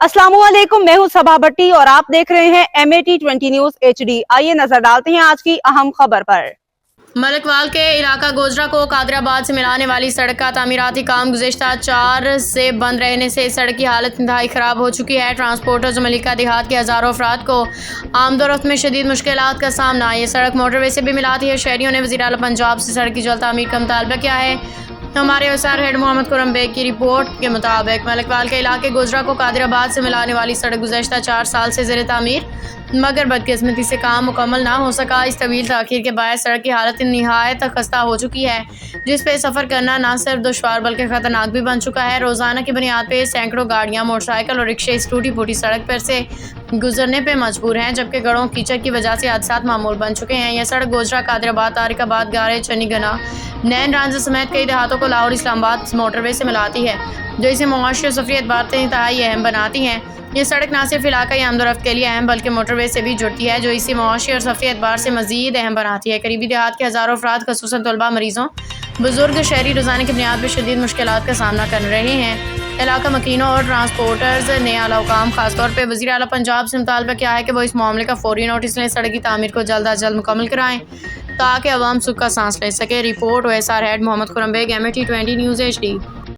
अस्सलामुअलैकुम, मैं हूं सबा भट्टी और आप देख रहे हैं MAT20 न्यूज HD। आइए नजर डालते हैं आज की अहम खबर पर। मलकवाल के इलाका गोजरा को कादराबाद से मिलाने वाली सड़क का तामीराती काम गुज़िश्ता 4 से बंद रहने से इस सड़क की हालत इंतहाई ख़राब हो चुकी है। ट्रांसपोर्टर्स और मलिका देहात के हज़ारों अफराद को आमदोरफ्त में शदीद मुश्किलात का सामना। ये सड़क मोटरवे से भी मिलाती है। शहरियों ने वज़ीर आला पंजाब से सड़क की जल्द तामीर का मुतालबा किया है। हमारे वसार हेड मोहम्मद खुर्रम बेग की रिपोर्ट के मुताबिक मलकवाल के इलाके गोजरा को कादराबाद से मिलाने वाली सड़क गुज़श्ता 4 साल से ज़ेर तामीर, मगर बदकिस्मती से काम मुकम्मल ना हो सका। इस तवील ताख़ीर के बायस सड़क की हालत निहायत खस्ता हो चुकी है, जिस पे सफ़र करना ना सिर्फ दुश्वार बल्कि ख़तरनाक भी बन चुका है। रोज़ाना की बुनियाद पे सैकड़ों गाड़ियाँ, मोटरसाइकिल और रिक्शे इस टूटी फूटी सड़क पर से गुजरने पे मजबूर हैं, जबकि गड़ों कीचड़ की वजह से हादसात मामूल बन चुके हैं। यह सड़क गोजरा, कादराबाद, तारिकाबाद, गारे, चनीगना, नैन रांझा समेत कई देहातों को लाहौर इस्लामाबाद मोटरवे से मिलाती है, जो इसे मुआशी और सफरी एतबार से इंतहाई अहम बनाती हैं। ये सड़क न सिर्फ इलाकाई आमदोरफ्त के लिए अहम बल्कि मोटरवे से भी जुड़ती है, जो इसे मुआशी और सफरी एतबार से मजीद अहम बनाती है। करीबी देहात के हज़ारों अफराद खसूसन तलबा, मरीजों, बुजुर्ग, शहरी रोज़ाना की बुनियाद पर शदीद मुश्किलात का सामना कर रहे हैं। इलाका मकीनों और ट्रांसपोर्टर्स ने आला हुकाम खासतौर पर वज़ीर आला पंजाब से मुतालबा किया है कि वो इस मामले का फौरी नोटिस लें, सड़क की तामीर को जल्द अज जल्द मुकम्मल कराएँ ताकि अवाम सुख का सांस ले सके। Report OSR head Mohammad Khurram Baig, MAT20 news HD।